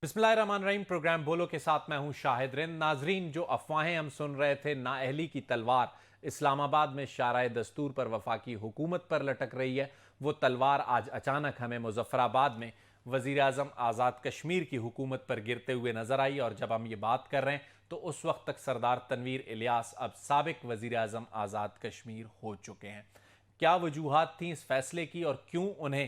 बिस्मिल्लाहिर्रहमानिर्रहीम। प्रोग्राम बोलो के साथ मैं हूं शाहिद रिंद। नाजरीन, जो अफवाहें हम सुन रहे थे, नाअहली की तलवार इस्लामाबाद में शाराए दस्तूर पर वफाकी हुकूमत पर लटक रही है, वो तलवार आज अचानक हमें मुजफ्फराबाद में वज़ीर आज़म आज़ाद कश्मीर की हुकूमत पर गिरते हुए नजर आई। और जब हम ये बात कर रहे हैं तो उस वक्त तक सरदार तनवीर इलियास अब साबिक वज़ीर आज़म आज़ाद कश्मीर हो चुके हैं। क्या वजूहात थी इस फैसले की और क्यों उन्हें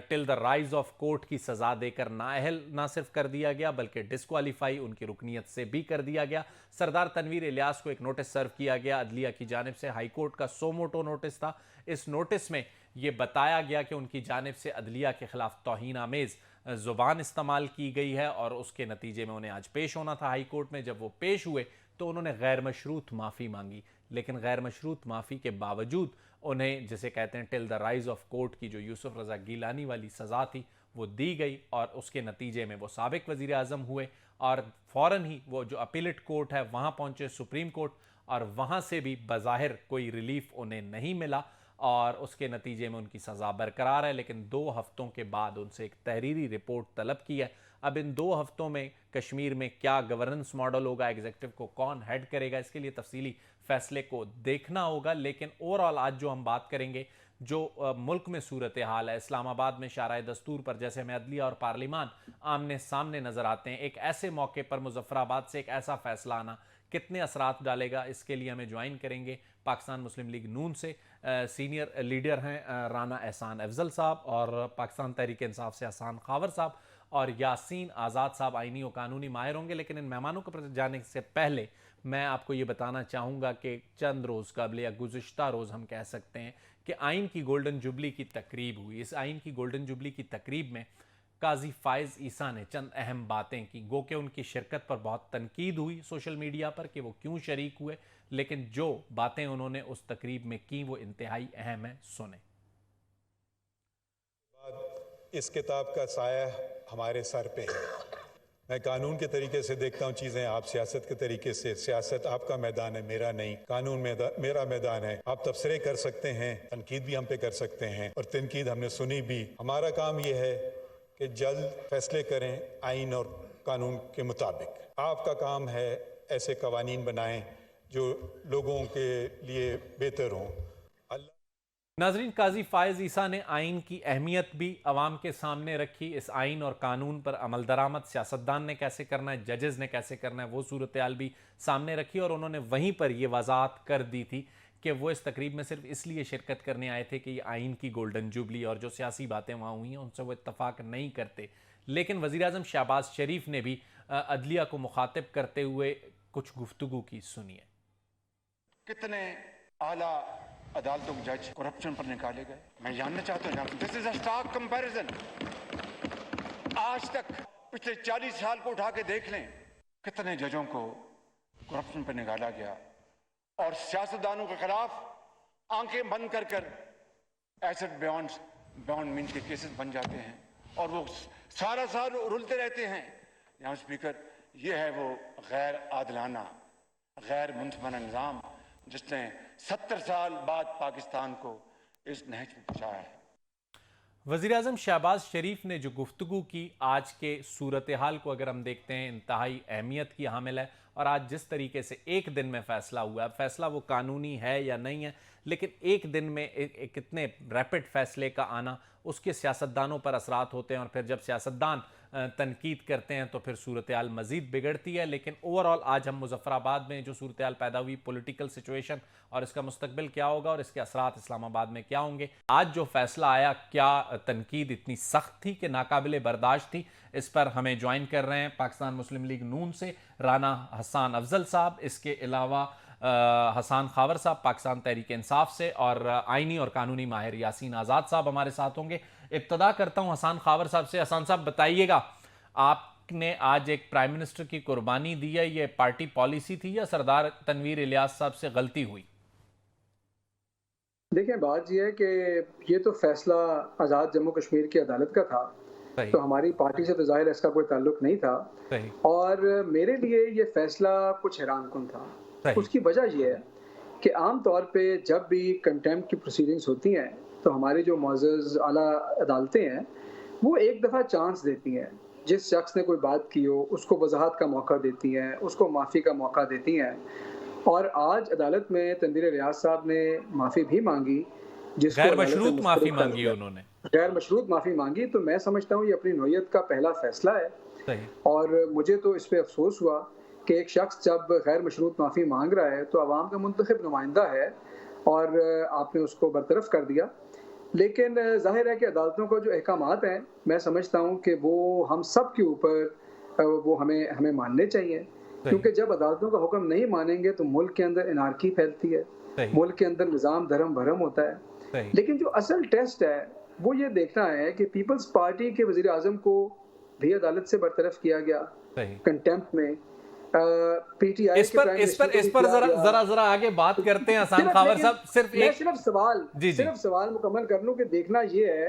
till the rise of court की सजा देकर नाअहल ना सिर्फ कर दिया गया बल्कि डिस्क्वालीफाई उनकी रुकनीत से भी कर दिया गया। सरदार तनवीर इलियास को एक नोटिस सर्व किया गया अदलिया की जानिब से। हाईकोर्ट का सोमोटो नोटिस था। इस नोटिस में यह बताया गया कि उनकी जानिब से अदलिया के खिलाफ तौहीन आमेज जुबान इस्तेमाल की गई है और उसके नतीजे में उन्हें आज पेश होना था हाईकोर्ट में। जब वो पेश हुए तो उन्होंने गैर मशरूत माफ़ी मांगी, लेकिन गैर मशरूत माफ़ी के बावजूद उन्हें, जिसे कहते हैं till the rise of court की जो यूसुफ रजा गीलानी वाली सज़ा थी, वो दी गई और उसके नतीजे में वो साबिक वज़ीर आज़म हुए। और फ़ौरन ही वो जो अपीलेट कोर्ट है वहाँ पहुँचे, सुप्रीम कोर्ट, और वहाँ से भी बज़ाहिर कोई रिलीफ उन्हें नहीं मिला और उसके नतीजे में उनकी सज़ा बरकरार है। लेकिन 2 हफ्तों के बाद उनसे एक तहरीरी रिपोर्ट तलब की है। अब इन 2 हफ्तों में कश्मीर में क्या गवर्नेंस मॉडल होगा, एग्जीक्यूटिव को कौन हेड करेगा, इसके लिए तफसीली फैसले को देखना होगा। लेकिन ओवरऑल आज जो हम बात करेंगे, जो मुल्क में सूरत हाल है, इस्लामाबाद में शाराए दस्तूर पर जैसे में अदलिया और पार्लिमान आमने सामने नजर आते हैं, एक ऐसे मौके पर मुजफ्फराबाद से एक ऐसा फैसला आना कितने असरात डालेगा, इसके लिए हमें ज्वाइन करेंगे पाकिस्तान मुस्लिम लीग नून से सीनियर लीडर हैं राना एहसान अफजल साहब, और पाकिस्तान तहरीक इंसाफ से हसान खावर साहब और यासीन आज़ाद साहब आईनी और कानूनी माहिर होंगे। लेकिन इन मेहमानों को जाने से पहले मैं आपको ये बताना चाहूँगा कि चंद रोज़ कबल या गुज़िश्ता रोज़ हम कह सकते हैं कि आइन की गोल्डन जुबली की तकरीब हुई। इस आइन की गोल्डन जुबली की तकरीब में काजी फ़ाइज़ ईसा ने चंद अहम बातें की। गो कि उनकी शिरकत पर बहुत तनकीद हुई सोशल मीडिया पर कि वो क्यों शरीक हुए, लेकिन जो बातें उन्होंने उस तकरीब में की वो इंतहाई अहम है। सुने। इस किताब का साया हमारे सर पे है। मैं कानून के तरीके से देखता हूँ चीज़ें, आप सियासत के तरीके से। सियासत आपका मैदान है, मेरा नहीं। कानून मेरा मैदान है। आप तबसरे कर सकते हैं, तनकीद भी हम पे कर सकते हैं और तनकीद हमने सुनी भी। हमारा काम यह है कि जल्द फैसले करें आइन और कानून के मुताबिक। आपका काम है ऐसे कवानीन बनाएं जो लोगों के लिए बेहतर हों। नाजरीन, काजी फ़ाइज़ ईसा ने आइन की अहमियत भी अवाम के सामने रखी। इस आइन और कानून पर अमल दरामद सियासतदान ने कैसे करना है, जजेस ने कैसे करना है, वो सूरत हाल भी सामने रखी। और उन्होंने वहीं पर यह वजाहत कर दी थी कि वो इस तकरीब में सिर्फ इसलिए शिरकत करने आए थे कि ये आइन की गोल्डन जुबली और जो सियासी बातें वहाँ हुई हैं उनसे वो इत्तफाक नहीं करते। लेकिन वज़ीर आज़म शहबाज शरीफ ने भी अदलिया को मुखातिब करते हुए कुछ गुफ्तगू की। सुनिए। कितने आला अदालतों के जज करप्शन पर निकाले गए, मैं जानना चाहता हूँ। This is a stark comparison. आज तक पिछले 40 साल को उठा के देख लें, कितने जजों को करप्शन पर निकाला गया और सियासतदानों के खिलाफ आंखें बंद कर कर एसेट बियॉन्ड मीन के केसेस बन जाते हैं और वो सारा साल रुलते रहते हैं। यहाँ स्पीकर, ये है वो गैर आदलाना, गैर मुंसफाना निज़ाम जिसने 70 साल बाद पाकिस्तान को इस नहज में पहुंचाया है। वज़ीर आज़म शहबाज शरीफ ने जो गुफ्तगू की, आज के सूरत हाल को अगर हम देखते हैं इंतहाई अहमियत की हामिल है। और आज जिस तरीके से एक दिन में फैसला हुआ है, फैसला वो कानूनी है या नहीं है, लेकिन एक दिन में कितने रैपिड फैसले का आना, उसके सियासतदानों पर असरात होते हैं। और फिर जब सियासतदान तनकीद करते हैं तो फिर सूरत हाल मज़ीद बिगड़ती है। लेकिन ओवरऑल आज हम मुजफ्फराबाद में जो सूरत हाल पैदा हुई, पॉलिटिकल सिचुएशन और इसका मुस्तकबिल क्या होगा और इसके असरात इस्लामाबाद में क्या होंगे, आज जो फैसला आया, क्या तनकीद इतनी सख्त थी कि नाकाबिले बर्दाश्त थी, इस पर हमें ज्वाइन कर रहे हैं पाकिस्तान मुस्लिम लीग नून से राना हसान अफजल साहब, इसके अलावा हसान खावर साहब पाकिस्तान तहरीक इंसाफ से, और आइनी और कानूनी माहिर यासीन आज़ाद साहब हमारे साथ होंगे। इब्तदा करता हूं हसान खावर साहब से। हसान साहब, बताइएगा, आपने आज एक प्राइम मिनिस्टर की कुर्बानी दी है, ये पार्टी पॉलिसी थी या सरदार तनवीर इलियास साहब से गलती हुई? देखिए, बात यह है कि ये तो फैसला आज़ाद जम्मू कश्मीर की अदालत का था, तो हमारी पार्टी से तो ज़ाहिर इसका कोई ताल्लुक नहीं था। और मेरे लिए ये फैसला कुछ हैरानकुन था। उसकी वजह यह है कि आम तौर पे जब भी कंटेम्प्ट की प्रोसीडिंग्स होती हैं तो हमारी जो मुअज़्ज़ज़ आला अदालतें हैं वो एक दफ़ा चांस देती हैं जिस शख्स ने कोई बात की हो उसको वजाहत का मौका देती हैं, उसको माफ़ी का मौका देती हैं। और आज अदालत में तनवीर रियाज साहब ने माफ़ी भी मांगी, जिसको गैर अदालत ने मशरूत माफी मुस्तरद कर मांगी दिया। उन्होंने। गैर मशरूत माफ़ी मांगी, तो मैं समझता हूँ ये अपनी नौइयत का पहला फैसला है। सही। और मुझे तो इस पे अफसोस हुआ कि एक शख्स जब गैर मशरूत माफ़ी मांग रहा है तो आवाम का मुंतखब नुमाइंदा है और आपने उसको बरतरफ कर दिया। लेकिन ज़ाहिर है कि अदालतों का जो अहकामात हैं, मैं समझता हूँ कि वो हम सब के ऊपर वो हमें हमें मानने चाहिए, क्योंकि जब अदालतों का हुक्म नहीं मानेंगे तो मुल्क के अंदर एनार्की फैलती है, मुल्क के अंदर निज़ाम धर्म भरम होता है। लेकिन जो असल टेस्ट है वो ये देखना है कि पीपल्स पार्टी के वज़ीर आज़म को भी अदालत से बरतरफ किया गया कंटेम्प्ट में। पीटीआई इस पर जरा आगे बात करते हैं हसन खावर साहब। सिर्फ सवाल मुकम्मल कर लूं कि देखना ये है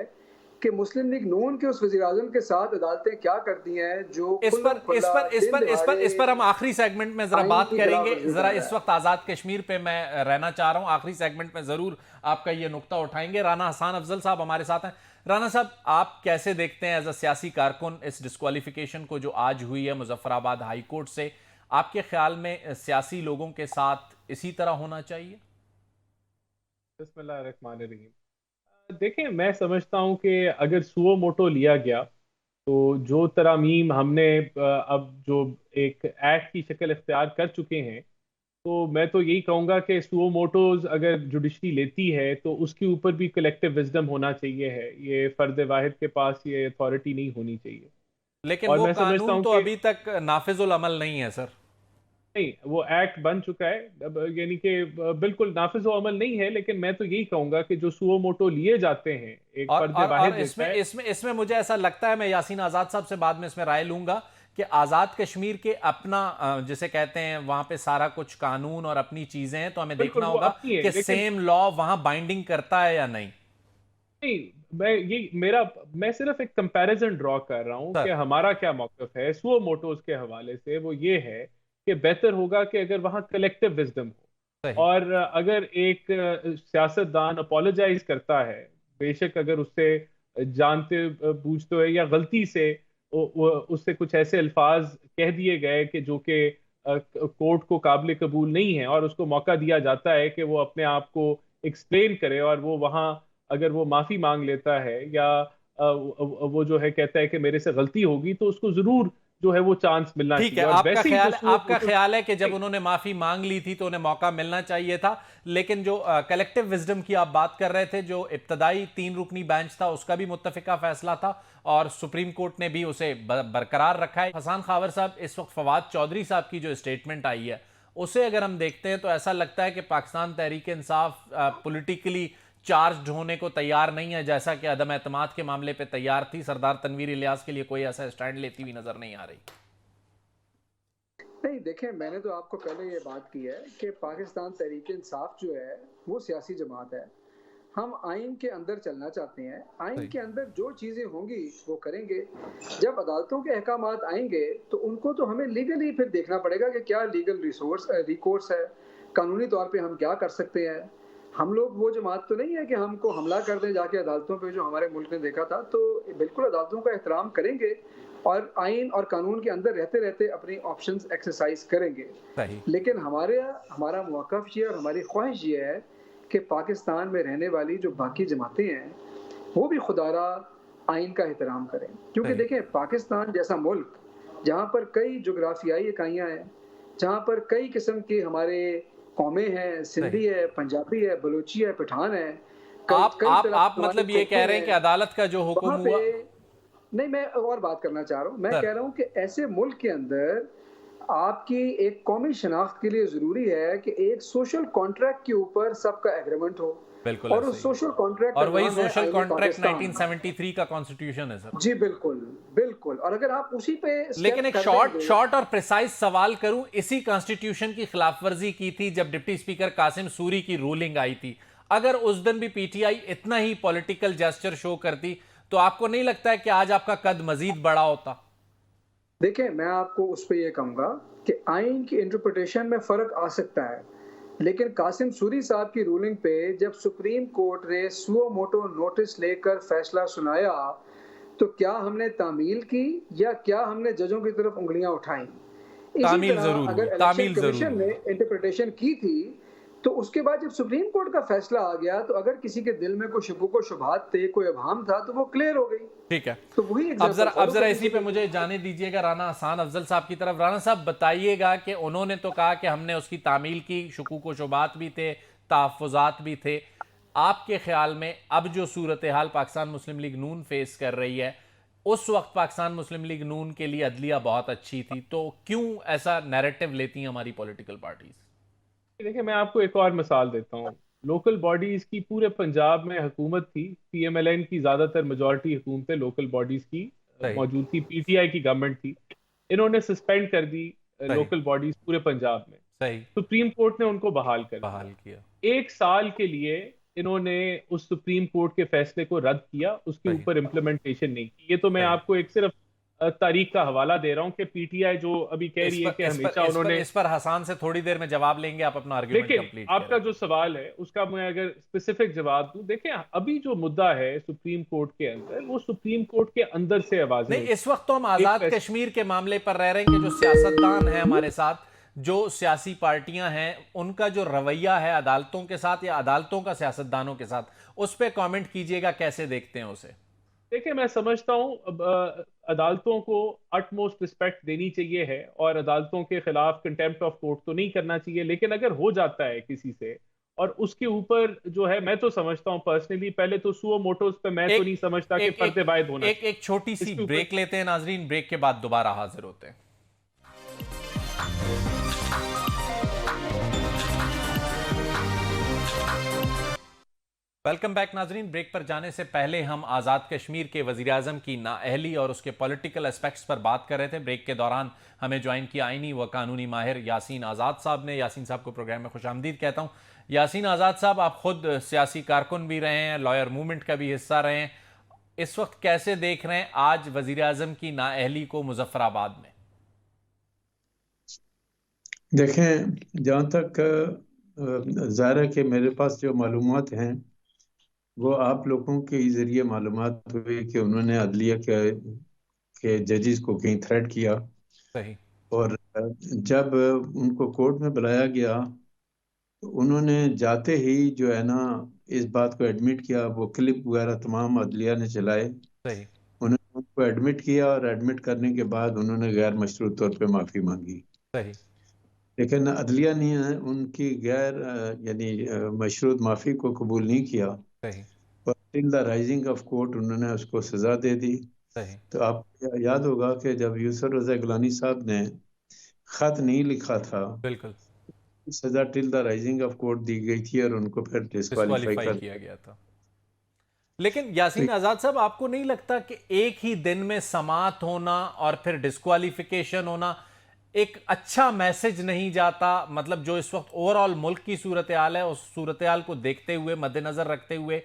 कि मुस्लिम लीग नून के उस वज़ीर आज़म के साथ अदालतें क्या करती हैं जो इस पर हम आखिरी सेगमेंट में जरा बात करेंगे। जरा इस वक्त आजाद कश्मीर पे मैं रहना चाह रहा हूं, आखिरी सेगमेंट में जरूर आपका ये नुक्ता उठाएंगे। राना हसन अफजल साहब हमारे साथ हैं। राना साहब, आप कैसे देखते हैं एज अ सियासी कारकुन इस डिस्क्वालिफिकेशन को जो आज हुई है मुजफ्फराबाद हाई कोर्ट से? आपके ख्याल में सियासी लोगों के साथ इसी तरह होना चाहिए? बिस्मिल्लाहिर्रहमानिर्रहीम। देखें, मैं समझता हूं कि अगर सुओ मोटो लिया गया तो जो तरामीम हमने अब जो एक एक्ट की शक्ल इख्तियार कर चुके हैं, तो मैं तो यही कहूँगा कि सुओ मोटोज अगर जुडिशरी लेती है तो उसके ऊपर भी कलेक्टिव विजडम होना चाहिए है। ये फर्द वाहिद के पास ये अथॉरिटी नहीं होनी चाहिए। लेकिन वो कानून तो अभी तक नाफिजुल अमल नहीं है सर। नहीं, वो एक्ट बन चुका है, यानी कि बिल्कुल नाफिज़ो अमल नहीं है। लेकिन मैं तो यही कहूंगा कि जो सुओ मोटो लिए जाते हैं एक फर्द वाहिद, इसमें मुझे ऐसा लगता है, मैं यासीन आजाद साहब से बाद में इसमें राय लूंगा, कि आजाद कश्मीर के अपना जिसे कहते हैं वहां पे सारा कुछ कानून और अपनी चीजें हैं, तो हमें देखना होगा कि सेम लॉ वहां बाइंडिंग करता है या नहीं। मैं सिर्फ एक कंपैरिजन ड्रॉ कर रहा हूं कि हमारा क्या मौकफ है सुओ मोटोज के हवाले से। वो ये है कि बेहतर होगा कि अगर वहां कलेक्टिव विजडम हो, और अगर एक सियासतदान अपोलोजाइज करता है, बेशक अगर उससे जानते बूझते हुए या गलती से उससे कुछ ऐसे अल्फाज कह दिए गए कि जो कि कोर्ट को काबिल कबूल नहीं है, और उसको मौका दिया जाता है कि वो अपने आप को एक्सप्लेन करे, और वो वहां अगर वो माफी मांग लेता है या वो जो है कहता है कि मेरे से गलती होगी, तो उसको जरूर जो है वो चांस मिलना चाहिए। ठीक है, आपका ख्याल है कि जब उन्होंने माफी मांग ली थी तो उन्हें मौका मिलना चाहिए था। लेकिन जो कलेक्टिव विजडम की आप बात कर रहे थे, जो इब्तदाई 3 रुकनी बेंच था उसका भी मुत्तफिका फैसला था और सुप्रीम कोर्ट ने भी उसे बरकरार रखा है। हसन खावर साहब, इस वक्त फवाद चौधरी साहब की जो स्टेटमेंट आई है उसे अगर हम देखते हैं तो ऐसा लगता है कि पाकिस्तान तहरीक इंसाफ पॉलिटिकली चार्ज होने को तैयार नहीं है, जैसा कि अदम एतमाद के मामले पे तैयार थी। सरदार तनवीर इलियास के लिए कोई ऐसा स्टैंड लेती हुई नजर नहीं आ रही। नहीं, देखें, मैंने तो आपको पहले ये बात की है कि पाकिस्तान तहरीक इंसाफ जो है वो सियासी जमात है। हम आइन के अंदर चलना चाहते हैं, आइन के अंदर जो चीज़ें होंगी वो करेंगे। जब अदालतों के अहकामात आएंगे तो उनको तो हमें लीगली फिर देखना पड़ेगा कि क्या लीगल रिकोर्स है, कानूनी तौर पे हम क्या कर सकते हैं। हम लोग वो जमात तो नहीं है कि हमको हमला कर दें जाके अदालतों पे, जो हमारे मुल्क ने देखा था। तो बिल्कुल अदालतों का एहतराम करेंगे और आइन और कानून के अंदर रहते रहते अपनी ऑप्शंस एक्सरसाइज करेंगे। लेकिन हमारा मौक़िफ़ ये और हमारी ख्वाहिश ये है कि पाकिस्तान में रहने वाली जो बाकी जमातें हैं वो भी खुदारा आइन का एहतराम करें। क्योंकि देखें, पाकिस्तान जैसा मुल्क जहाँ पर कई जोग्राफियाई इकाइयाँ हैं, जहाँ पर कई किस्म के हमारे कौमें हैं, सिंधी है, पंजाबी है, बलूची है, पठान है। आप मतलब ये कह रहे हैं कि अदालत का जो हुक्म हुआ? नहीं, मैं और बात करना चाह रहा हूँ। मैं कह रहा हूँ कि ऐसे मुल्क के अंदर आपकी एक कौमी शनाख्त के लिए जरूरी है कि एक सोशल कॉन्ट्रैक्ट के ऊपर सबका एग्रीमेंट हो। बिल्कुल, और उस सोशल कॉन्ट्रैक्ट, और वही सोशल कॉन्ट्रैक्ट 1973 का कॉन्स्टिट्यूशन है सर। जी बिल्कुल बिल्कुल। और अगर आप उसी पे, लेकिन एक शॉर्ट और प्रिसाइज सवाल करूं, इसी कॉन्स्टिट्यूशन की खिलाफवर्जी की थी जब डिप्टी स्पीकर कासिम सूरी की रूलिंग आई थी। अगर उस दिन भी पीटीआई इतना ही पॉलिटिकल जेस्चर शो करती तो आपको नहीं लगता है कि आज आपका कद मजीद बड़ा होता? देखिए, मैं आपको उस पर यह कहूंगा कि आइन की इंटरप्रिटेशन में फर्क आ सकता है, लेकिन कासिम सूरी साहब की रूलिंग पे जब सुप्रीम कोर्ट ने सुओ मोटो नोटिस लेकर फैसला सुनाया तो क्या हमने तामील की या क्या हमने जजों की तरफ उंगलियां उठाई? इसी तामील तरह जरूर अगर हुई, इलेक्शन तामील जरूर कमीशन ने हुई। इंटरप्रिटेशन की थी, तो उसके बाद जब सुप्रीम कोर्ट का फैसला आ गया, तो अगर किसी के दिल में कोई शुबुक व शुबहात थे, कोई अभाम था, तो वो क्लियर हो गई। ठीक है, तो वही अब जरा एग्जाम्पल इसी पे मुझे जाने दीजिएगा राना हसान अफजल साहब की तरफ। राना साहब बताइएगा कि उन्होंने तो कहा कि हमने उसकी तामील की, शुकूक व शुबात भी थे, तहफ़्फ़ुज़ात भी थे। आपके ख्याल में अब जो सूरत हाल पाकिस्तान मुस्लिम लीग नून फेस कर रही है, उस वक्त पाकिस्तान मुस्लिम लीग नून के लिए अदलिया बहुत अच्छी थी, तो क्यों ऐसा नैरेटिव लेती हैं हमारी पॉलिटिकल पार्टीज? देखिए, मैं आपको एक और मिसाल देता हूँ। लोकल बॉडीज की पूरे पंजाब में हुकूमत थी, पीएमएलएन की ज्यादातर मेजॉरिटी हुकूमतें लोकल बॉडीज की सही, मौजूद थी, पीटीआई की गवर्नमेंट थी। इन्होंने सस्पेंड कर दी सही, लोकल बॉडीज पूरे पंजाब में। सही। सुप्रीम कोर्ट ने उनको बहाल कर बहाल दिया। किया। 1 साल के लिए इन्होंने उस सुप्रीम कोर्ट के फैसले को रद्द किया, उसके सही, ऊपर इम्प्लीमेंटेशन नहीं की। ये तो मैं सही। आपको एक सिर्फ तारीख का हवाला दे रहा हूँ कि पीटीआई जो अभी कह इस रही है पर कि इस पर हमेशा इस पर उन्होंने, इस पर हसान से थोड़ी देर में जवाब लेंगे, आप अपना आर्ग्यूमेंट लेकिन कंप्लीट आपका करें। जो सवाल है उसका मैं अगर स्पेसिफिक जवाब दूं, देखें अभी जो मुद्दा है सुप्रीम कोर्ट के अंदर, वो सुप्रीम कोर्ट के अंदर से आवाजें नहीं, उठी। इस वक्त तो हम एक आजाद फैसला, कश्मीर के मामले पर रह रहे हैं कि जो सियासतदान हैं हमारे साथ, जो सियासी पार्टियां हैं, उनका जो रवैया है अदालतों के साथ या अदालतों का सियासतदानों के साथ, उस पर कमेंट कीजिएगा, कैसे देखते हैं उसे? देखिए मैं समझता हूं अब अदालतों को अटमोस्ट रिस्पेक्ट देनी चाहिए है, और अदालतों के खिलाफ कंटेम्प्ट ऑफ कोर्ट तो नहीं करना चाहिए। लेकिन अगर हो जाता है किसी से और उसके ऊपर जो है, मैं तो समझता हूं पर्सनली, पहले तो सुओ मोटोस पे मैं तो एक नहीं समझता कि एक एक पर्दे वायद होना एक एक छोटी चाहिए सी इसके ऊपर। ब्रेक लेते हैं नाजरीन, ब्रेक के बाद दोबारा हाजिर होते हैं। वेलकम बैक नाजरीन। ब्रेक पर जाने से पहले हम आज़ाद कश्मीर के वज़ीर आज़म की नाअहली और उसके पॉलिटिकल एस्पेक्ट्स पर बात कर रहे थे। ब्रेक के दौरान हमें ज्वाइन किया आईनी व कानूनी माहिर यासीन आज़ाद साहब ने। यासीन साहब को प्रोग्राम में खुशामदीद कहता हूँ। यासीन आज़ाद साहब, आप खुद सियासी कारकुन भी रहे हैं, लॉयर मूवमेंट का भी हिस्सा रहे हैं। इस वक्त कैसे देख रहे हैं आज वज़ीर आज़म की नाअहली को मुजफ्फराबाद में? देखें, जहाँ तक ज़ाहिर है कि मेरे पास जो मालूमात हैं वो आप लोगों के ही ज़रिए मालूमात हुई कि उन्होंने अदलिया के जजेस को कहीं थ्रेट किया। सही, और जब उनको कोर्ट में बुलाया गया तो उन्होंने जाते ही जो है ना इस बात को एडमिट किया। वो क्लिप वगैरह तमाम अदलिया ने चलाए, सही, उन्होंने उनको एडमिट किया और एडमिट करने के बाद उन्होंने गैर मशरूत तौर पे माफ़ी मांगी। सही, लेकिन अदलिया ने उनकी गैर यानी मशरूत माफ़ी को कबूल नहीं किया सही, और till the rising of court उन्होंने उसको सज़ा दे दी। सही। तो आप याद होगा कि जब यूसुफ रज़ा गिलानी साहब ने ख़त नहीं लिखा था, बिल्कुल, सज़ा till the rising of court दी गई थी और उनको फिर डिस्क्वालीफाई डिस्क्वालीफाई कर किया दिया। गया था। लेकिन यासीन आज़ाद साहब, आपको नहीं लगता कि एक ही दिन में समात होना और फिर डिस्क्वालिफिकेशन होना एक अच्छा मैसेज नहीं जाता? मतलब जो इस वक्त ओवरऑल मुल्क की सूरत हाल है, उस सूरत हाल को देखते हुए, मद्देनजर रखते हुए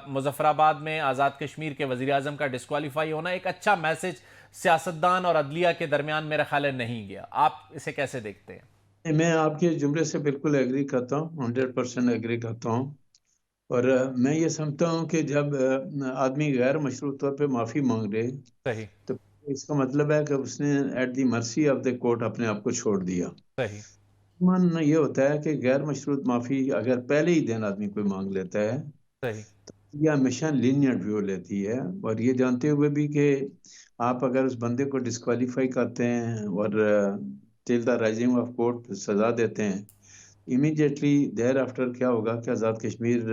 मुजफ्फराबाद में आज़ाद कश्मीर के वज़ीर आज़म का डिस्क्वालीफाई होना एक अच्छा मैसेज सियासतदान और अदलिया के दरमियान मेरा ख्याल है नहीं गया। आप इसे कैसे देखते हैं? मैं आपके जुमले से बिल्कुल एग्री करता हूँ, 100% एग्री करता हूँ। और मैं ये समझता हूँ कि जब आदमी गैर मशरूत तौर पे माफ़ी मांग ले सही, तो इसका मतलब है कि उसने at the mercy of the court अपने आप को छोड़ दिया। सही, मन ये होता है कि गैर मशरूत माफ़ी अगर पहले ही दिन आदमी कोई मांग लेता है सही, तो ये हमेशा लीनियंट व्यू लेती है। और ये जानते हुए भी कि आप अगर उस बंदे को डिस्क्वालीफाई करते हैं और till the rising of court सज़ा देते हैं, इमीडिएटली देयर आफ्टर क्या होगा कि आज़ाद कश्मीर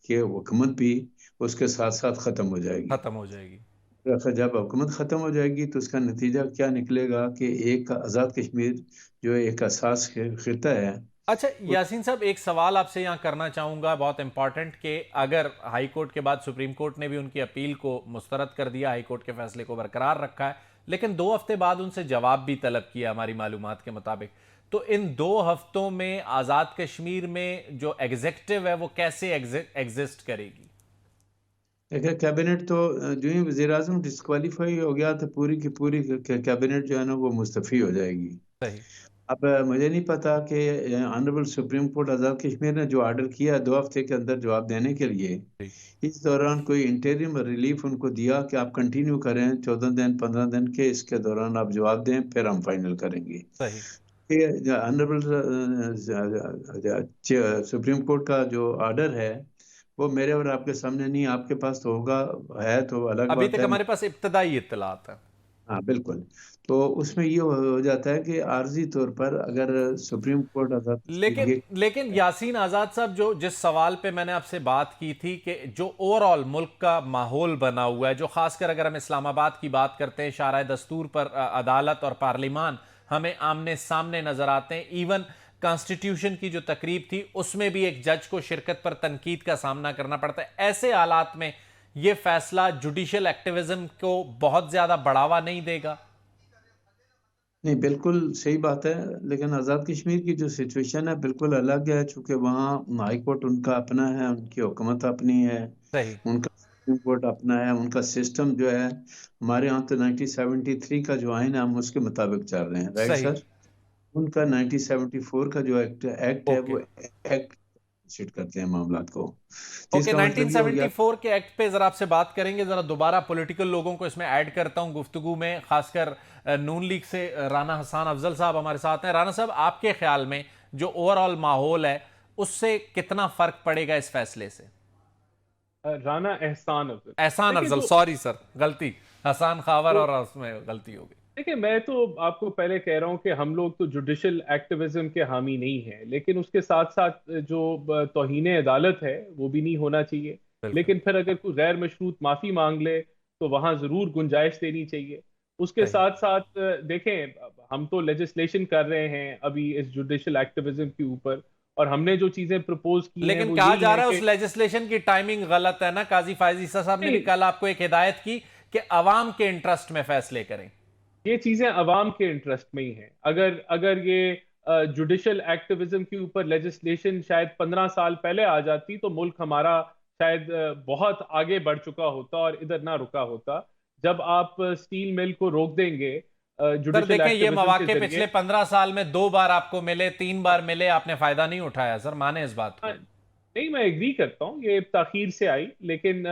की हुकूमत भी उसके साथ साथ ख़त्म हो जाएगी। खत्म हो जाएगी। तो जब हुकूमत ख़त्म हो जाएगी तो उसका नतीजा क्या निकलेगा कि एक आज़ाद कश्मीर जो एक असास खिता है। अच्छा यासीन साहब, एक सवाल आपसे यहाँ करना चाहूँगा, बहुत इंपॉर्टेंट, कि अगर हाई कोर्ट के बाद सुप्रीम कोर्ट ने भी उनकी अपील को मुस्तरद कर दिया, हाई कोर्ट के फैसले को बरकरार रखा है, लेकिन 2 हफ्ते बाद उनसे जवाब भी तलब किया हमारी मालूमात के मुताबिक, तो इन 2 हफ्तों में आज़ाद कश्मीर में जो एग्जेक्टिव है वो कैसे एग्जिस्ट करेगी? देखिए, कैबिनेट तो जो ही वज़ीर आज़म डिस्क्वालीफाई हो गया तो पूरी की पूरी कैबिनेट जो है ना वो मुस्तफ़ी हो जाएगी। सही, अब मुझे नहीं पता कि honourable supreme court Azad Kashmir ने जो ऑर्डर किया 2 हफ्ते के अंदर जवाब देने के लिए, इस दौरान कोई इंटरिम रिलीफ उनको दिया कि आप कंटिन्यू करें 14 दिन 15 दिन के, इसके दौरान आप जवाब दें, फिर हम फाइनल करेंगे। सही। ऑनरेबल सुप्रीम कोर्ट का जो ऑर्डर है वो मेरे और आपके सामने नहीं, आपके पास तो होगा, है तो अलग अभी बात तक है। हमारे पास इब्तदाई इत्तलात है। हाँ बिल्कुल। तो उसमें ये हो जाता है कि आर्जी तौर पर अगर सुप्रीम कोर्ट आज़ाद कश्मीर लेकिन ये लेकिन यासीन आजाद साहब, जो जिस सवाल पे मैंने आपसे बात की थी कि जो ओवरऑल मुल्क का माहौल बना हुआ है, जो खासकर अगर हम इस्लामाबाद की बात करते हैं, शाराए दस्तूर पर अदालत और पार्लिमान हमें आमने सामने नजर आते हैं। इवन कॉन्स्टिट्यूशन की जो तकरीब थी उसमें भी एक जज को शिरकत पर तनकीद का सामना करना पड़ता है। ऐसे हालात में यह फैसला जुडिशियल एक्टिविज्म को बहुत ज्यादा बढ़ावा नहीं देगा? नहीं, बिल्कुल सही बात है, लेकिन आज़ाद कश्मीर की जो सिचुएशन है बिल्कुल अलग है, चूंकि वहाँ हाई कोर्ट उनका अपना है, उनकी हुकूमत अपनी है, सही। उनका सुप्रीम कोर्ट अपना है, उनका सिस्टम जो है, हमारे यहाँ तो 1973 का जो आइन है हम उसके मुताबिक चल रहे हैं, राइट सही। सर। उनका 1974 का जो एक्ट है ओके। वो एक्ट करते हैं मामलात को, तो ओके, इसका मतलब ये हो गया। 1974 के एक्ट पे जरा आपसे बात करेंगे। जरा दोबारा पॉलिटिकल लोगों को इसमें ऐड करता हूं गुफ्तगू में, खासकर नून लीग से राना हसन अफजल साहब हमारे साथ हैं। राना साहब, आपके ख्याल में जो ओवरऑल माहौल है उससे कितना फर्क पड़ेगा इस फैसले से? राना एहसान अफजल। एहसान देखिए अफजल, सॉरी सर, गलती, हसान खावर और उसमें गलती हो गई। देखिए, मैं तो आपको पहले कह रहा हूं कि हम लोग तो जुडिशल एक्टिविज्म के हामी नहीं हैं, लेकिन उसके साथ साथ जो तौहीन अदालत है वो भी नहीं होना चाहिए। बिल्कुल लेकिन फिर अगर कोई गैर मशरूत माफी मांग ले तो वहां जरूर गुंजाइश देनी चाहिए। उसके सही। साथ साथ देखें, हम तो लेजिस्लेशन कर रहे हैं अभी इस जुडिशल एक्टिविज्म के ऊपर, और हमने जो चीजें प्रपोज की हैं लेकिन वो कहा यही जा है रहा है कि उस लेजिस्लेशन की टाइमिंग गलत है ना। काजी फायजी साहब ने भी नहीं, कल आपको एक हिदायत की कि अवाम के इंटरेस्ट में फैसले करें। ये चीजें अवाम के इंटरेस्ट में ही हैं। अगर अगर ये जुडिशल एक्टिविज्म के ऊपर लेजिस्लेशन शायद 15 साल पहले आ जाती तो मुल्क हमारा शायद बहुत आगे बढ़ चुका होता और इधर ना रुका होता। जब आप स्टील मिल को रोक देंगे सर जुडिशल देखें, ये एक्टिविज्म के मौके पिछले जरिए। 15 साल में 2 बार आपको मिले, 3 बार मिले, आपने फायदा नहीं उठाया। सर माने इस बात को। नहीं, मैं एग्री करता हूँ ये ताखीर से आई, लेकिन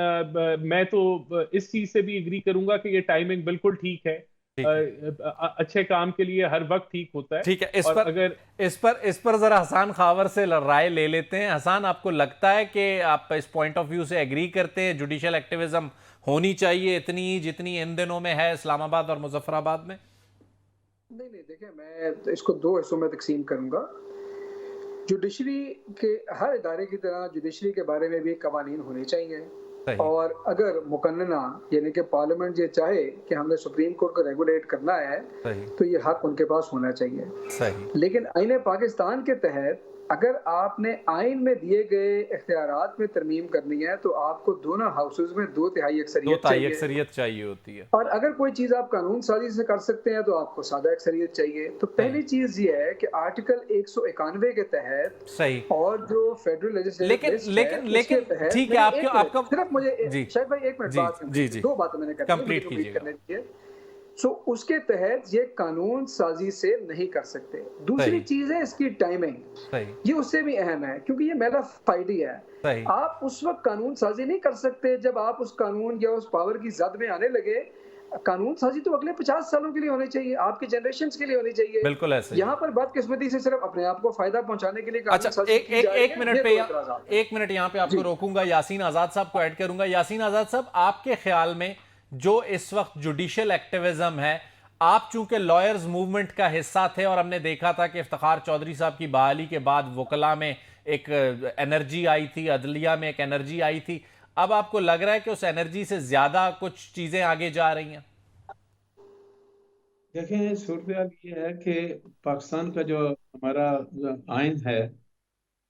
मैं तो इस चीज से भी एग्री करूंगा कि ये टाइमिंग बिल्कुल ठीक है। ठीक है। अच्छे काम के लिए हर वक्त ठीक होता है। ठीक है, और अगर इस पर जरा हसान खावर से राय ले लेते हैं। हसान, आपको लगता है कि आप इस पॉइंट ऑफ व्यू से एग्री करते हैं जुडिशियल एक्टिविज्म होनी चाहिए इतनी जितनी इन दिनों में है इस्लामाबाद और मुजफ्फराबाद में? नहीं नहीं, देखिए, मैं तो इसको दो हिस्सों में तकसीम करूंगा। जुडिशरी के हर इदारे की तरह जुडिशरी के बारे में भी कवानीन होने चाहिए, और अगर मुकन्नना यानी कि पार्लियामेंट ये चाहे कि हमने सुप्रीम कोर्ट को रेगुलेट करना है तो ये हक उनके पास होना चाहिए। सही। लेकिन आईन पाकिस्तान के तहत अगर आपने आइन में दिए गए इख्तियारात में तरमीम करनी है तो आपको दोनों हाउसेज में 2/3 अक्सरियत चाहिए होती है। और अगर कोई चीज आप कानून साजी से कर सकते हैं तो आपको सादा अक्सरियत चाहिए। तो पहली चीज ये है कि आर्टिकल 191 के तहत सही, और जो फेडरल लेकिन ठीक है, आपका सिर्फ मुझे शायद भाई 1 मिनट बात, दो बातें मैंने कंप्लीट कीजिएगा। सो उसके तहत ये कानून साजी से नहीं कर सकते। दूसरी चीज है इसकी टाइमिंग, ये उससे भी अहम है क्योंकि ये मेरा फायदा है। आप उस वक्त कानून साजी नहीं कर सकते जब आप उस कानून या उस पावर की जद में आने लगे। कानून साजी तो अगले 50 सालों के लिए होनी चाहिए, आपके जनरेशन के लिए होनी चाहिए। बिल्कुल ऐसे। यहाँ पर बदकिस्मती से सिर्फ अपने आप को फायदा पहुंचाने के लिए अच्छा, एक मिनट यहाँ पे आपको रोकूंगा, यासीन आजाद साहब को ऐड करूंगा। यासीन आजाद साहब, आपके ख्याल में जो इस वक्त जुडिशियल एक्टिविज्म है, आप चूंकि लॉयर्स मूवमेंट का हिस्सा थे और हमने देखा था कि इफ्तिखार चौधरी साहब की बहाली के बाद वकला में एक एनर्जी आई थी, अदलिया में एक एनर्जी आई थी, अब आपको लग रहा है कि उस एनर्जी से ज्यादा कुछ चीजें आगे जा रही हैं? देखें, सूरत ये है कि पाकिस्तान का जो हमारा आइन है,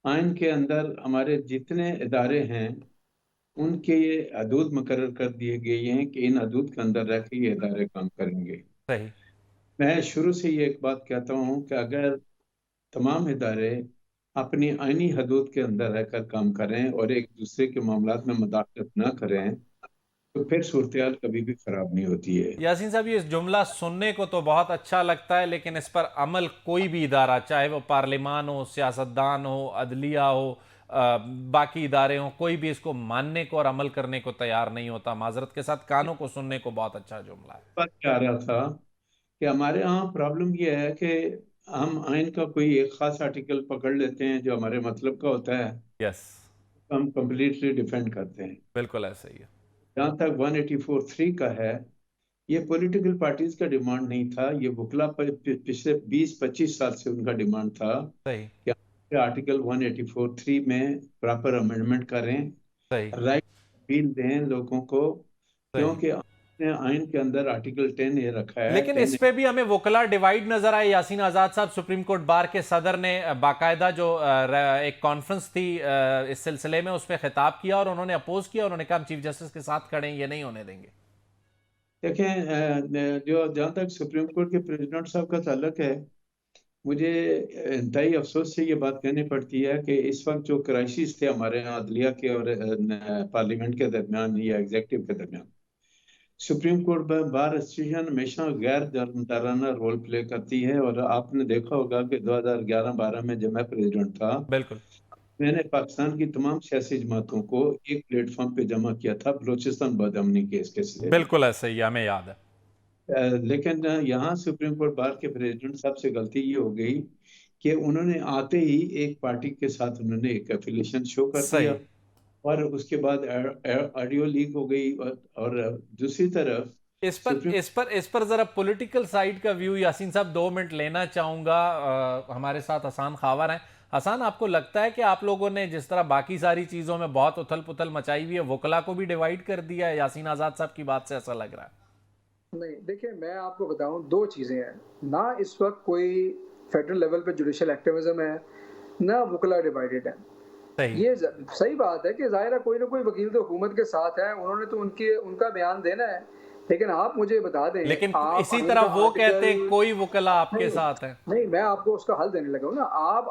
आइन के अंदर हमारे जितने इदारे हैं उनके ये हदूद मुकर्रर कर दिए गए हैं कि इन हदूद के अंदर रह के ये इदारे काम करेंगे। सही। मैं शुरू से ये एक बात कहता हूँ कि अगर तमाम इदारे अपनी आइनी हदूद के अंदर रहकर काम करें और एक दूसरे के मामलात में मुदाखलत न करें तो फिर सूरत कभी भी खराब नहीं होती है। यासीन साहब, ये जुमला सुनने को तो बहुत अच्छा लगता है, लेकिन इस पर अमल कोई भी इदारा, चाहे वो पार्लिमान हो, सियासतदान हो, अदलिया हो, बाकी इदारे हों, कोई भी इसको मानने को और अमल करने को तैयार नहीं होता। माजरत के साथ, कानों को सुनने को बहुत अच्छा जुमला है। बात क्या आ रहा था कि हमारे यहाँ प्रॉब्लम ये है कि हम आइन का कोई एक खास आर्टिकल पकड़ लेते हैं जो हमारे मतलब का होता है, यस, हम कंप्लीटली डिफेंड करते हैं। बिल्कुल ऐसा ही है। जहाँ तक 184(3) का है, ये पॉलिटिकल पार्टीज का डिमांड नहीं था, ये वकला पर पिछले 20-25 साल से उनका डिमांड था सही, कि आर्टिकल 184(3) में प्रॉपर अमेंडमेंट करें, सही, राइट फील दें लोगों को, सही। क्योंकि आपने आइन के अंदर आर्टिकल 10 ये रखा है, लेकिन 10 इस पे भी हमें वकला डिवाइड नजर आए। यासीन आजाद साहब, सुप्रीम कोर्ट बार के सदर ने बाकायदा जो एक कॉन्फ्रेंस थी इस सिलसिले में, उसमें खिताब किया और उन्होंने अपोज किया। उन्होंने कहा हम चीफ जस्टिस के साथ खड़े हैं, ये नहीं होने देंगे। देखें, जो जहाँ तक सुप्रीम कोर्ट के प्रेसिडेंट साहब का ताल्लुक है, मुझे इंतहाई अफसोस से ये बात कहनी पड़ती है कि इस वक्त जो क्राइसिस थे हमारे यहाँ अदलिया के और पार्लियामेंट के दरमियान या एग्जेक्टिव के दरमियान, सुप्रीम कोर्ट बार एसोसिएशन हमेशा गैर जानबदाराना रोल प्ले करती है। और आपने देखा होगा कि 2011-12 में जब मैं प्रेसिडेंट था, बिल्कुल, मैंने पाकिस्तान की तमाम सियासी जमातों को एक प्लेटफॉर्म पे जमा किया था बलूचिस्तान बदअमनी केस के सिलसिले में। बिल्कुल ऐसा ही है, हमें याद है। लेकिन यहाँ सुप्रीम कोर्ट बार के प्रेसिडेंट साहब से गलती ये हो गई कि उन्होंने आते ही एक पार्टी के साथ उन्होंने एक एफिलिएशन शो कर दिया, सही। और उसके बाद ऑडियो लीक हो गई। और दूसरी तरफ सुप्रीम इस पर जरा पॉलिटिकल साइड का व्यू यासीन साहब 2 मिनट लेना चाहूंगा। हमारे साथ हसान खावर हैं। हसान, आपको लगता है कि आप लोगों ने जिस तरह बाकी सारी चीजों में बहुत उथल पुथल मचाई हुई है, वकला को भी डिवाइड कर दिया है? यासीन आजाद साहब की बात से ऐसा लग रहा है। नहीं, देखिए, मैं आपको बताऊं, दो चीज़ें हैं ना। इस वक्त कोई फेडरल लेवल पे जुडिशियल एक्टिविज्म है, ना वकला डिवाइडेड है। सही, ये सही बात है कि जाहिर है कोई ना कोई वकील तो हुकूमत के साथ है, उन्होंने तो उनका बयान देना है। लेकिन आप मुझे बता दें, लेकिन आप इसी आइन तरह का वो कहते हैं आर्टिकल कोई वकला आपके नहीं, साथ है। नहीं, मैं आपको उसका हल देने लगा हूं ना। आप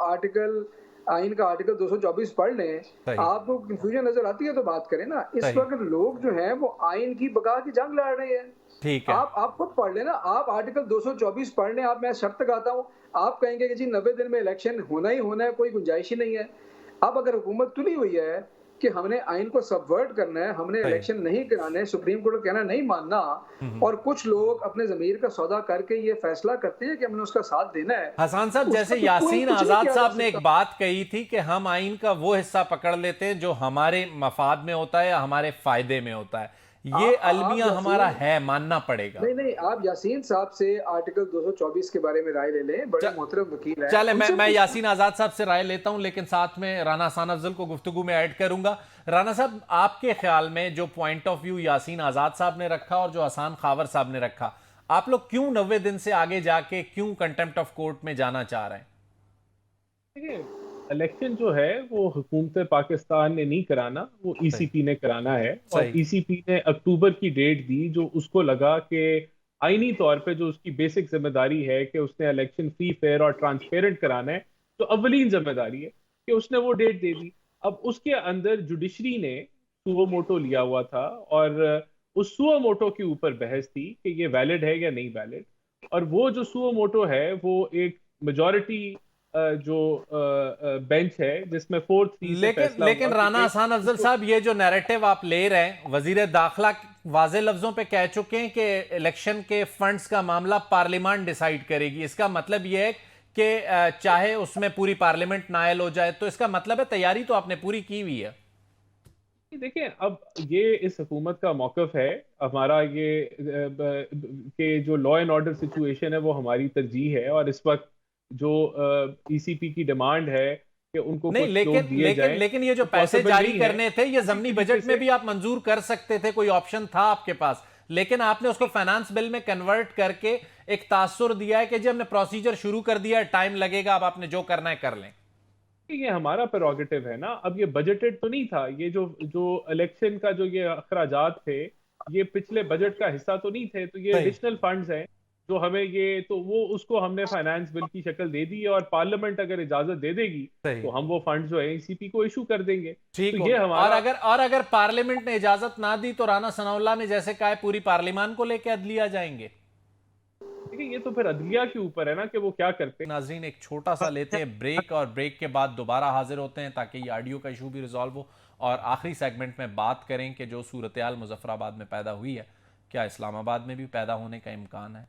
आइन का आर्टिकल 224 पढ़ लें, सही, आपको कंफ्यूजन नजर आती है तो बात करें ना। इस सही, वक्त लोग जो हैं वो आइन की बका की जंग लड़ रहे हैं। ठीक है। आप खुद पढ़ लेना, आप आर्टिकल 224 पढ़ लें। आप, मैं शर्त लगाता हूं, आप कहेंगे कि जी 90 दिन में इलेक्शन होना ही होना है, कोई गुंजाइश ही नहीं है। अब अगर हुकूमत तुली हुई है कि हमने आइन को सबवर्ट करना है, हमने सही। इलेक्शन नहीं कराने, सुप्रीम कोर्ट का कहना नहीं मानना, और कुछ लोग अपने जमीर का सौदा करके ये फैसला करते हैं कि हमने उसका साथ देना है, हसान साहब, उसका जैसे तो कोई यासीन कुछ नहीं आजाद किया जा साहब ने एक सकता। बात कही थी कि हम आइन का वो हिस्सा पकड़ लेते हैं जो हमारे मफाद में होता है या हमारे फायदे में होता है। ये अलमिया हमारा है, मानना पड़ेगा। नहीं, नहीं, आप यासीन साहब से आर्टिकल 224 के बारे में राय ले लें, बड़े मोहतरम वकील हैं। चले, उनसे मैं पूछें। यासीन आजाद साहब से राय लेता हूं, लेकिन साथ में राना हसान अफजल को गुफ्तगू में ऐड करूंगा। राना साहब, आपके ख्याल में जो पॉइंट ऑफ व्यू यासीन आजाद साहब ने रखा और जो हसान खावर साहब ने रखा, आप लोग क्यों 90 दिन से आगे जाके क्यों कंटेम्प्ट ऑफ कोर्ट में जाना चाह रहे हैं? देखिए, इलेक्शन जो है वो हुकूमत पाकिस्तान ने नहीं कराना, वो ईसीपी ने कराना है। और सही, ईसीपी ने अक्टूबर की डेट दी, जो उसको लगा कि आईनी तौर पे जो उसकी बेसिक जिम्मेदारी है कि उसने इलेक्शन फ्री, फेयर और ट्रांसपेरेंट कराना है, तो अव्वलीन जिम्मेदारी है कि उसने वो डेट दे दी। अब उसके अंदर जुडिशरी ने सुओ मोटो लिया हुआ था, और उस सुओ मोटो के ऊपर बहस थी कि ये वैलिड है या नहीं वैलिड। और वो जो सुओ मोटो है वो एक मेजॉरिटी जो बेंच है जिसमें 4-3 से फैसला लेकिन हुआ राना कि हसान अफजल साहब, ये जो नैरेटिव आप ले रहे हैं, वजीर दाखिला वाजे लफ्जों पे कह चुके हैं कि इलेक्शन के फंड्स का मामला पार्लियामेंट डिसाइड करेगी। इसका मतलब यह है कि चाहे उसमें पूरी पार्लियामेंट नायल हो जाए, तो इसका मतलब है तैयारी तो आपने पूरी की हुई है। देखिए, अब ये इस हुकूमत का मौकफ है हमारा, ये कि जो लॉ एंड ऑर्डर सिचुएशन है वो हमारी तरजीह है। और इस वक्त जो ईसीपी की डिमांड है कि उनको नहीं, कुछ लोग दिए जाएं, लेकिन ये जो तो पैसे पॉसिबल जारी नहीं है। करने थे, ये इसी ज़मीनी तरीके बजट में से भी आप मंजूर कर सकते थे, कोई ऑप्शन था आपके पास। लेकिन आपने उसको फाइनेंस बिल में कन्वर्ट करके एक तासुर दिया है कि जी हमने प्रोसीजर शुरू कर दिया है, टाइम लगेगा, अब आपने जो करना है कर लें। ये हमारा प्रेरोगेटिव है ना। अब ये बजटेड तो नहीं था, ये जो जो इलेक्शन का जो ये अखराजात थे, ये पिछले बजट का हिस्सा तो नहीं थे। तो ये सही, एडिशनल फंड्स हैं जो हमें ये, तो वो उसको हमने फाइनेंस बिल की शक्ल दे दी है, और पार्लियामेंट अगर इजाजत दे देगी तो हम वो फंड जो है ईसीपी को इशू कर देंगे। ठीक तो हो ये गया। हमारा और अगर पार्लियामेंट ने इजाजत ना दी तो राना सनाउल्लाह ने जैसे कहा है पूरी पार्लियामान को लेकर अदलिया जाएंगे। देखिए, ये तो फिर अदलिया के ऊपर है ना कि वो क्या करते हैं। नाजरीन, एक छोटा सा लेते हैं ब्रेक, और ब्रेक के बाद दोबारा हाजिर होते हैं ताकि ये ऑडियो का इशू भी रिजॉल्व हो, और आखिरी सेगमेंट में बात करें कि जो सूरत-ए-हाल मुजफ्फराबाद में पैदा हुई है, क्या इस्लामाबाद में भी पैदा होने का इम्कान है।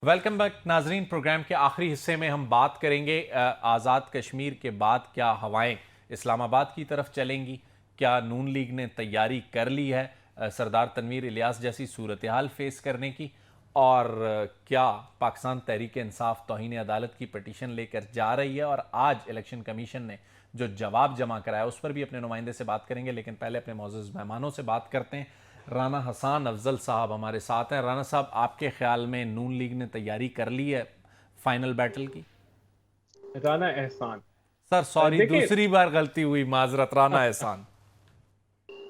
वेलकम बैक नाजरीन। प्रोग्राम के आखिरी हिस्से में हम बात करेंगे आज़ाद कश्मीर के बाद क्या हवाएं इस्लामाबाद की तरफ चलेंगी, क्या नून लीग ने तैयारी कर ली है सरदार तनवीर इलियास जैसी सूरत हाल फेस करने की, और क्या पाकिस्तान तहरीक इंसाफ तौहीन अदालत की पटिशन लेकर जा रही है, और आज इलेक्शन कमीशन ने जो जवाब जमा कराया उस पर भी अपने नुमाइंदे से बात करेंगे। लेकिन पहले अपने मौजूद मेहमानों से बात करते हैं। राना हसान अफजल साहब हमारे साथ हैं। राना साहब, आपके ख्याल में नून लीग ने तैयारी कर ली है फाइनल बैटल की? राना एहसान सर सॉरी, दूसरी बार गलती हुई, माजरत। राना एहसान।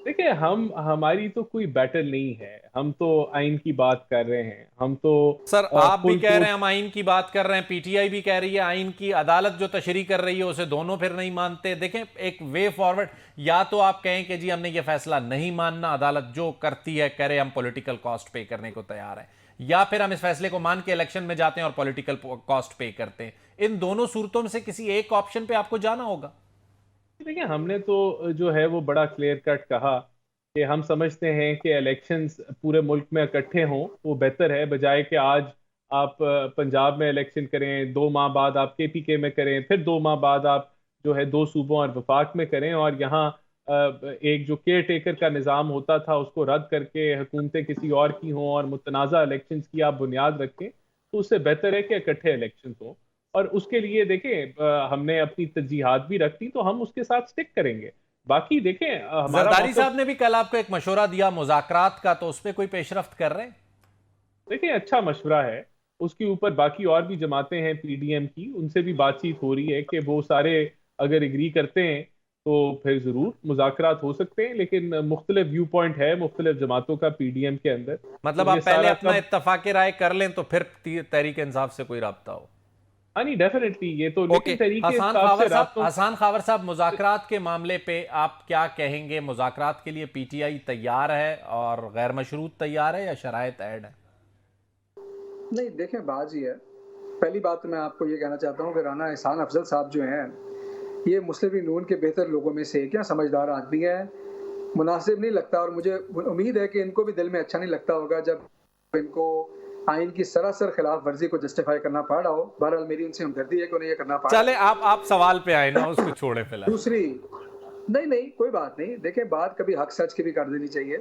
देखिए, हमारी तो कोई बैटल नहीं है, हम तो आइन की बात कर रहे हैं। हम तो सर आप भी कह रहे हैं हम आइन की बात कर रहे हैं, पीटीआई भी कह रही है आइन की, अदालत जो तशरीह कर रही है उसे दोनों फिर नहीं मानते। देखें, एक वे फॉरवर्ड, या तो आप कहें कि जी हमने ये फैसला नहीं मानना, अदालत जो करती है करे, हम पॉलिटिकल कॉस्ट पे करने को तैयार हैं, या फिर हम इस फैसले को मान के इलेक्शन में जाते हैं और पॉलिटिकल कॉस्ट पे करते हैं। इन दोनों सूरतों में से किसी एक ऑप्शन पे आपको जाना होगा। देखिए, हमने तो जो है वो बड़ा क्लियर कट कहा कि हम समझते हैं कि इलेक्शंस पूरे मुल्क में इकट्ठे हों वो बेहतर है, बजाय कि आज आप पंजाब में इलेक्शन करें, 2 माह बाद आप केपीके में करें, फिर 2 माह बाद आप जो है 2 सूबों और वफाक में करें, और यहाँ एक जो केयर टेकर का निज़ाम होता था उसको रद्द करके हुकूमतें किसी और की हों और मुतनाज़ा इलेक्शंस की आप बुनियाद रखें। तो उससे बेहतर है कि इकट्ठे इलेक्शन हों, और उसके लिए देखें हमने अपनी तरजीहात भी रख दी तो हम उसके साथ स्टिक करेंगे। बाकी देखें, जरदारी साहब ने भी कल आपको एक मशवरा दिया मुज़ाकरात का, तो उस पर कोई पेशरफ्त कर रहे हैं? देखिए, अच्छा मशवरा है, उसके ऊपर बाकी और भी जमातें हैं पीडीएम की, उनसे भी बातचीत हो रही है कि वो सारे अगर एग्री करते हैं तो फिर जरूर मुज़ाकरात हो सकते हैं, लेकिन मुख्तलिफ व्यू पॉइंट है मुख्तलिफ जमातों का पीडीएम के अंदर। मतलब आप पहले अपना इत्तफाक राय कर लें तो फिर तहरीक इंसाफ से कोई राब्ता हो? हाँ नहीं, डेफिनेटली ये तो, लेकिन तरीके हसान खावर साहब, मुज़ाकरात के मामले पे आप क्या कहेंगे? मुज़ाकरात के लिए पीटीआई तैयार है और गैर मशरूत तैयार है, या शराइत ऐड है? नहीं, देखें, बात ये है, पहली बात तो मैं आपको ये कहना चाहता हूँ कि राना एहसान अफजल साहब जो हैं, ये मुस्लिम लीग नून के बेहतर लोगों में से एक हैं, समझदार आदमी है, मुनासिब नहीं लगता, और मुझे उम्मीद है कि इनको भी दिल में अच्छा नहीं लगता होगा जब इनको आइन की सरासर खिलाफ वर्जी को जस्टिफाई करना पड़ रहा हो। बहरहाल मेरी उनसे हमदर्दी है कि उन्हें ये करना पड़ा। चले आप सवाल पे आए ना, उसको छोड़े फिलहाल। दूसरी, नहीं कोई बात नहीं, देखें बात कभी हक सच की भी कर देनी चाहिए।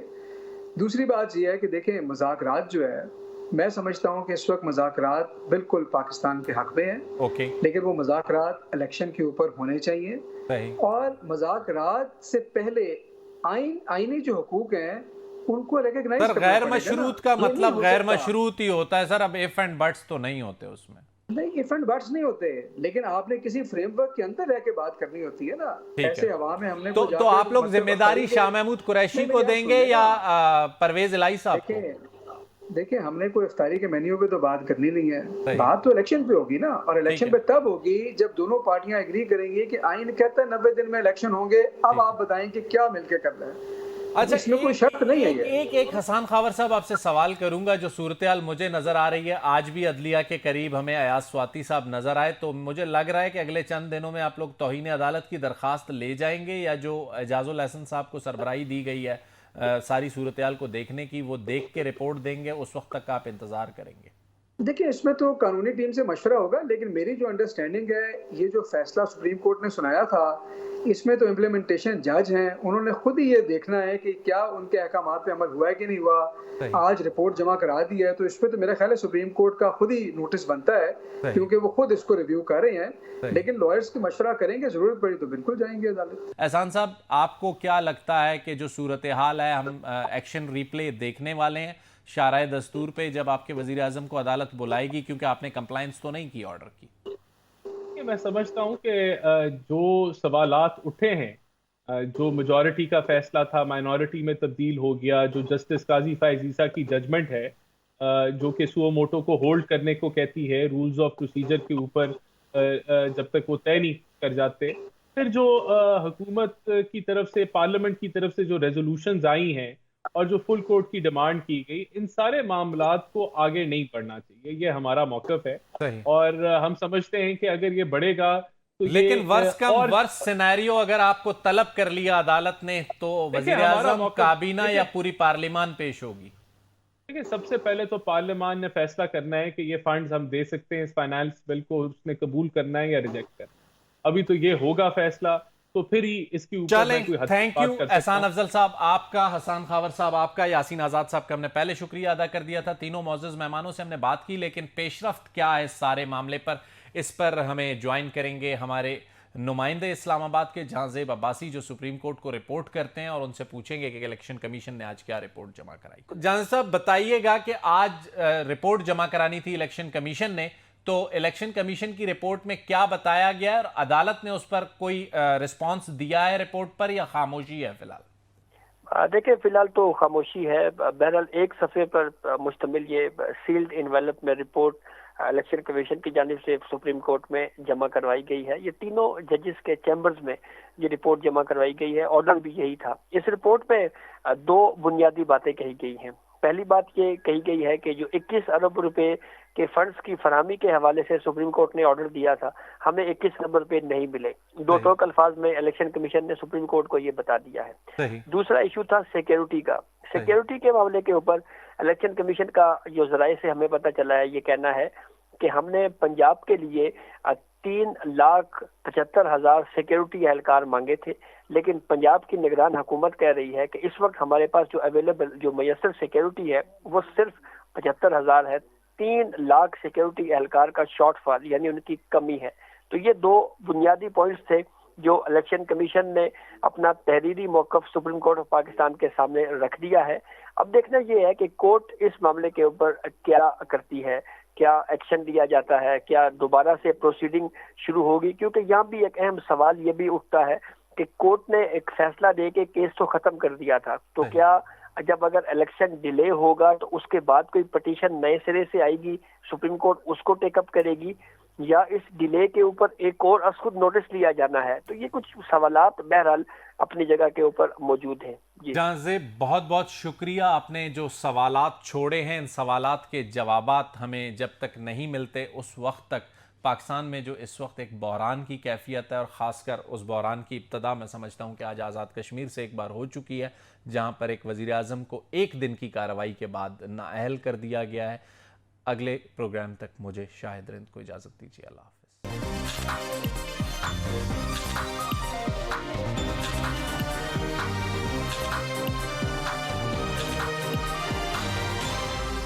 दूसरी बात यह है कि देखें, मुज़ाकरात जो है, मैं समझता हूं कि इस वक्त मुज़ाकरात बिल्कुल पाकिस्तान के हक में है, लेकिन वो मुज़ाकरात इलेक्शन के ऊपर होने चाहिए, और मुज़ाकरात से पहले आईनी जो हुकूक हैं उनको रिकॉग्नाइज करना पड़ेगा। गैर मशरूत का मतलब गैर मशरूत ही होता है सर, अब इफ एंड बट्स तो नहीं होते उसमें। नहीं, इफ एंड बट्स नहीं होते, लेकिन आपने किसी फ्रेमवर्क के अंदर रह के बात करनी होती है ना। ऐसे हवा में हमने तो आप लोग जिम्मेदारी शाह महमूद कुरैशी को देंगे या परवेज इलाही साहब को? देखिए, हमने कोई इफ्तारी के मेन्यू पे तो बात करनी नहीं है, बात तो इलेक्शन पे होगी ना, और इलेक्शन पे तब होगी जब दोनों पार्टियां एग्री करेंगी कि आइन कहता है 90 दिन में इलेक्शन होंगे। अब आप बताएं कि क्या मिलके करना है। अच्छा, इसमें कोई शर्त नहीं है। एक हसान खावर साहब आपसे सवाल करूंगा, जो सूरत-ए-हाल मुझे नजर आ रही है, आज भी अदलिया के करीब हमें अयाज स्वाति साहब नजर आए, तो मुझे लग रहा है कि अगले चंद दिनों में आप लोग तौहीन अदालत की दरखास्त ले जाएंगे, या जो एजाजुल हसन साहब को सरबराही दी गई है सारी सूरत-ए-हाल को देखने की, वो देख के रिपोर्ट देंगे, उस वक्त तक आप इंतजार करेंगे? देखिए, इसमें तो कानूनी टीम से मशवरा होगा, लेकिन मेरी जो अंडरस्टैंडिंग है, ये जो फैसला सुप्रीम कोर्ट ने सुनाया था, इसमें तो इम्प्लीमेंटेशन जज हैं, उन्होंने खुद ही ये देखना है कि क्या उनके अहकामात पे अमल हुआ है कि नहीं हुआ। आज रिपोर्ट जमा करा दी है, तो इस पर तो मेरा ख्याल है सुप्रीम कोर्ट का खुद ही नोटिस बनता है, क्योंकि वो खुद इसको रिव्यू कर रहे हैं। लेकिन लॉयर्स की मशवरा करेंगे, जरूरत पड़ी तो बिल्कुल जाएंगे अदालत। एहसान साहब, आपको क्या लगता है कि जो सूरत हाल है, हम एक्शन रिप्ले देखने वाले हैं शाराए दस्तूर पे जब आपके वजीर आजम को अदालत बुलाएगी, क्योंकि आपने कंप्लायंस तो नहीं की ऑर्डर की? मैं समझता हूं कि जो सवालात उठे हैं जो मेजॉरिटी का फैसला था माइनॉरिटी में तब्दील हो गया। जो जस्टिस काजी फायज ईसा की जजमेंट है जो कि सुओ मोटो को होल्ड करने को कहती है रूल्स ऑफ प्रोसीजर के ऊपर जब तक वो तय नहीं कर जाते। फिर जो हुकूमत की तरफ से, पार्लियामेंट की तरफ से जो रेजोल्यूशंस आई हैं और जो फुल कोर्ट की डिमांड की गई, इन सारे मामलात को आगे नहीं बढ़ना चाहिए। ये हमारा मौक़िफ़ है और हम समझते हैं कि अगर ये बढ़ेगा तो लेकिन वर्ष कम वर्ष सिनेरियो अगर आपको तलब कर लिया अदालत ने तो वज़ीर-ए-आज़म, काबीना या पूरी पार्लियामान पेश होगी? देखिए, सबसे पहले तो पार्लियामान ने फैसला करना है कि ये फंड्स हम दे सकते हैं, इस फाइनेंस बिल को उसने कबूल करना है या रिजेक्ट करना है। अभी तो ये होगा फैसला, तो फिर ही इसकी ऊपर थैंक यू एहसान अफजल साहब आपका, हसन खावर साहब आपका, यासीन आजाद साहब का हमने पहले शुक्रिया अदा कर दिया था। तीनों मौजूद मेहमानों से हमने बात की, लेकिन पेशरफ्त क्या है इस सारे मामले पर, इस पर हमें ज्वाइन करेंगे हमारे नुमाइंदे इस्लामाबाद के जहांजेब अब्बासी जो सुप्रीम कोर्ट को रिपोर्ट करते हैं, और उनसे पूछेंगे कि इलेक्शन कमीशन ने आज क्या रिपोर्ट जमा कराई। जहांजेब साहब बताइएगा कि आज रिपोर्ट जमा करानी थी इलेक्शन कमीशन ने, तो इलेक्शन कमीशन की रिपोर्ट में क्या बताया गया और अदालत ने उस पर कोई रिस्पांस दिया है रिपोर्ट पर, या खामोशी है फिलहाल? देखिए, फिलहाल तो खामोशी है। बहरहाल एक सफ़े पर मुश्तमिल ये सील्ड इनवेलप में रिपोर्ट इलेक्शन कमीशन की जानिब से सुप्रीम कोर्ट में जमा करवाई गई है। ये तीनों जजेस के चैम्बर्स में ये रिपोर्ट जमा करवाई गई है। ऑर्डर भी यही था। इस रिपोर्ट में दो बुनियादी बातें कही गई हैं। पहली बात ये कही गई है कि जो 21 अरब रुपए के फंड्स की फराहमी के हवाले से सुप्रीम कोर्ट ने ऑर्डर दिया था, हमें 21 अरब रुपए नहीं मिले। दो टोक अल्फाज में इलेक्शन कमीशन ने सुप्रीम कोर्ट को ये बता दिया है। दूसरा इशू था सिक्योरिटी का। सिक्योरिटी के मामले के ऊपर इलेक्शन कमीशन का जो जराये से हमें पता चला है, ये कहना है कि हमने पंजाब के लिए 3,75,000 सिक्योरिटी एहलकार मांगे थे, लेकिन पंजाब की निगरान हुकूमत कह रही है कि इस वक्त हमारे पास जो अवेलेबल, जो मैसर सिक्योरिटी है वो सिर्फ 75,000 है। 3 लाख सिक्योरिटी एहलकार का शॉर्टफॉल, यानी उनकी कमी है। तो ये दो बुनियादी पॉइंट्स थे जो इलेक्शन कमीशन ने अपना तहरीरी मौक़िफ़ सुप्रीम कोर्ट ऑफ पाकिस्तान के सामने रख दिया है। अब देखना ये है कि कोर्ट इस मामले के ऊपर क्या करती है, क्या एक्शन लिया जाता है, क्या दोबारा से प्रोसीडिंग शुरू होगी, क्योंकि यहाँ भी एक अहम सवाल ये भी उठता है कि कोर्ट ने एक फैसला दे के केस तो खत्म कर दिया था, तो क्या जब अगर इलेक्शन डिले होगा तो उसके बाद कोई पिटीशन नए सिरे से आएगी, सुप्रीम कोर्ट उसको टेकअप करेगी, या इस डिले के ऊपर एक और खुद नोटिस लिया जाना है? तो ये कुछ सवालात बहरहाल अपनी जगह के ऊपर मौजूद हैं। जहांजेब, बहुत बहुत शुक्रिया। आपने जो सवालात छोड़े हैं, इन सवालात के जवाबात हमें जब तक नहीं मिलते उस वक्त तक पाकिस्तान में जो इस वक्त एक बहरान की कैफियत है, और ख़ासकर उस बहरान की इब्तदा मैं समझता हूँ कि आज आज़ाद कश्मीर से एक बार हो चुकी है, जहाँ पर एक वज़ीर आज़म को एक दिन की कार्रवाई के बाद नाअहल कर दिया गया है। अगले प्रोग्राम तक मुझे शाहिद रिंद को इजाज़त दीजिए। अल्लाह हाफ़िज़।